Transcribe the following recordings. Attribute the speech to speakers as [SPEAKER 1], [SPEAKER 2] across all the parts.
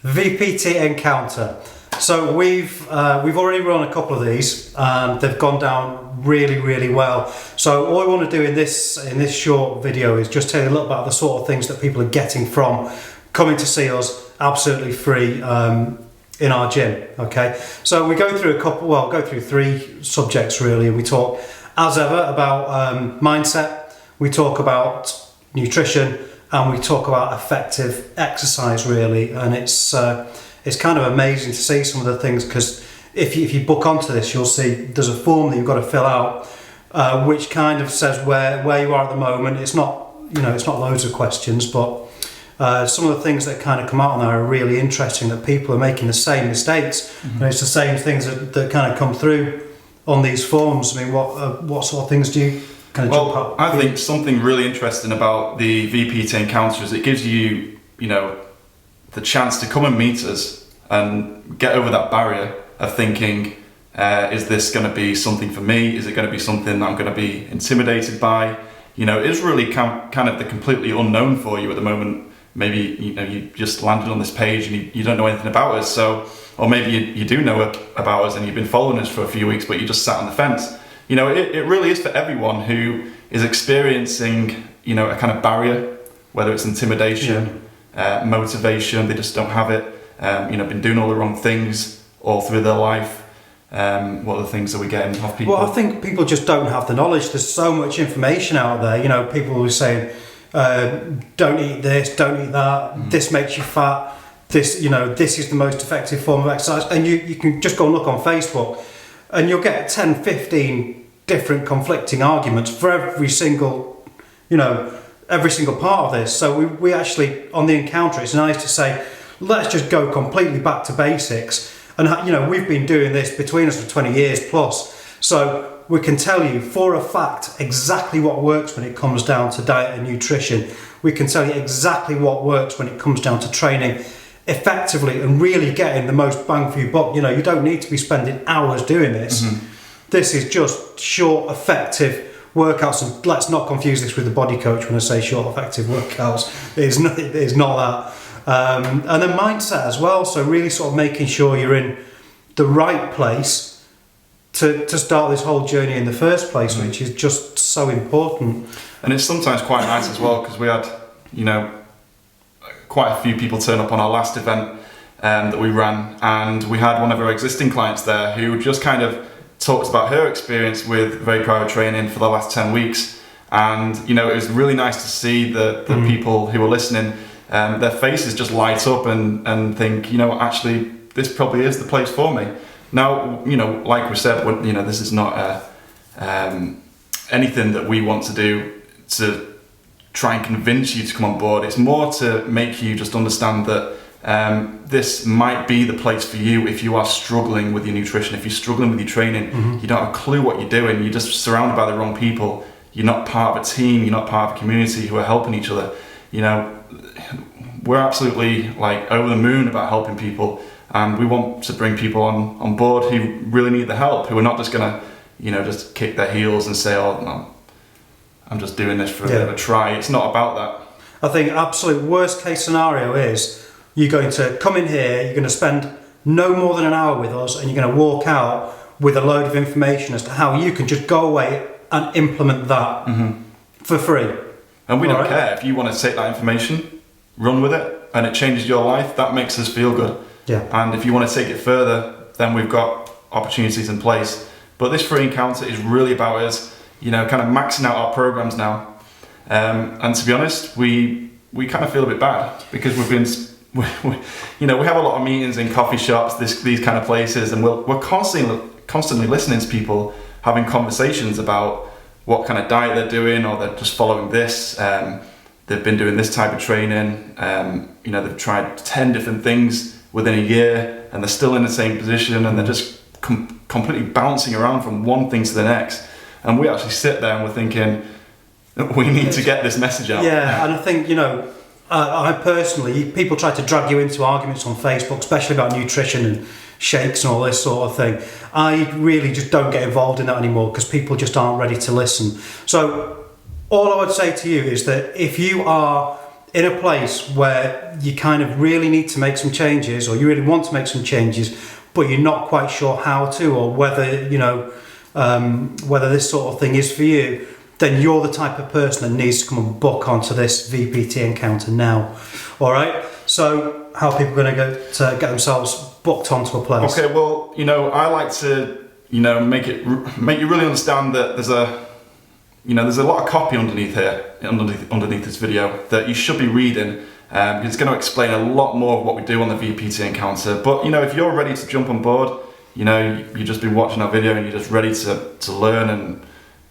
[SPEAKER 1] VPT Encounter. So we've already run a couple of these, and they've gone down really well. So all I want to do in this short video is just tell you a little about the sort of things that people are getting from coming to see us absolutely free in our gym. Okay, so we go through three subjects really, and we talk as ever about mindset, we talk about nutrition, and we talk about effective exercise really. And it's kind of amazing to see some of the things, because if you book onto this, you'll see there's a form that you've got to fill out, which kind of says where you are at the moment. It's not loads of questions, but some of the things that kind of come out on there are really interesting, that people are making the same mistakes, and it's the same things that kind of come through on these forms. I mean, what sort of things do you kind of jump out?
[SPEAKER 2] I think something really interesting about the VPT Encounter is it gives you, the chance to come and meet us and get over that barrier of thinking, is this going to be something for me? Is it going to be something that I'm going to be intimidated by? It's really kind of the completely unknown for you at the moment. Maybe you just landed on this page and you don't know anything about us, or maybe you do know about us and you've been following us for a few weeks, but you just sat on the fence. It really is for everyone who is experiencing a kind of barrier, whether it's intimidation, motivation, they just don't have it, been doing all the wrong things all through their life. What are the things that we get off people?
[SPEAKER 1] Well, I think people just don't have the knowledge. There's so much information out there. People who are saying, don't eat this, don't eat that, this makes you fat, this is the most effective form of exercise. And you can just go and look on Facebook and you'll get 10, 15 different conflicting arguments for every single part of this. So we actually, on the Encounter, it's nice to say, let's just go completely back to basics. And we've been doing this between us for 20 years plus. So we can tell you for a fact exactly what works when it comes down to diet and nutrition. We can tell you exactly what works when it comes down to training effectively and really getting the most bang for your buck. You don't need to be spending hours doing this. This is just short, effective workouts, and let's not confuse this with the body coach when I say short, effective workouts. It is not that. And then mindset as well. So really sort of making sure you're in the right place to start this whole journey in the first place, which is just so important.
[SPEAKER 2] And it's sometimes quite nice as well, because we had, quite a few people turn up on our last event that we ran, and we had one of our existing clients there who just kind of talked about her experience with Very Private Training for the last 10 weeks. And, it was really nice to see the people who were listening, their faces just light up and think, actually, this probably is the place for me. Now, like we said, this is not anything that we want to do to try and convince you to come on board. It's more to make you just understand that this might be the place for you if you are struggling with your nutrition, if you're struggling with your training, you don't have a clue what you're doing, you're just surrounded by the wrong people, you're not part of a team, you're not part of a community who are helping each other. We're absolutely over the moon about helping people. And we want to bring people on board who really need the help, who are not just going to, just kick their heels and say, oh, no, I'm just doing this for a bit of a try. It's not about that.
[SPEAKER 1] I think absolute worst case scenario is you're going to come in here, you're going to spend no more than an hour with us, and you're going to walk out with a load of information as to how you can just go away and implement that for free.
[SPEAKER 2] And we don't care. If you want to take that information, run with it, and it changes your life, that makes us feel good.
[SPEAKER 1] Yeah.
[SPEAKER 2] And if you want to take it further, then we've got opportunities in place. But this free encounter is really about us, kind of maxing out our programs now. And to be honest, we kind of feel a bit bad, because we have a lot of meetings in coffee shops, these kind of places, and we're constantly listening to people having conversations about what kind of diet they're doing, or they're just following this. They've been doing this type of training. They've tried 10 different things within a year, and they're still in the same position, and they're just completely bouncing around from one thing to the next. And we actually sit there and we're thinking, we need to get this message out.
[SPEAKER 1] Yeah, and I think, I personally, people try to drag you into arguments on Facebook, especially about nutrition and shakes and all this sort of thing. I really just don't get involved in that anymore, because people just aren't ready to listen. So all I would say to you is that if you are in a place where you kind of really need to make some changes, or you really want to make some changes, but you're not quite sure how to, or whether, you know, whether this sort of thing is for you, then you're the type of person that needs to come and book onto this VPT encounter now. All right. So how are people going to go to get themselves booked onto a place?
[SPEAKER 2] Okay. Well, you know, I like to, you know, make you really understand that there's a lot of copy underneath this video that you should be reading. Because it's going to explain a lot more of what we do on the VPT encounter. But you know, if you're ready to jump on board, you know, you've just been watching our video and you're just ready to learn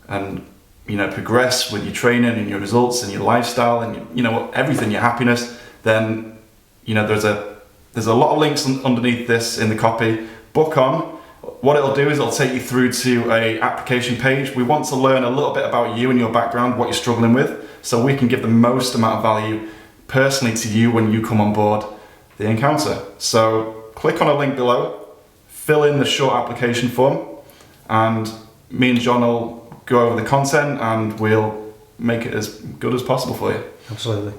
[SPEAKER 2] and you know, progress with your training and your results and your lifestyle and you know, everything, your happiness, then you know, there's a lot of links underneath this in the copy. Book on. What it'll do is it'll take you through to a application page. We want to learn a little bit about you and your background, what you're struggling with, so we can give the most amount of value personally to you when you come on board the encounter. So click on a link below, fill in the short application form, and me and John will go over the content and we'll make it as good as possible for you.
[SPEAKER 1] Absolutely.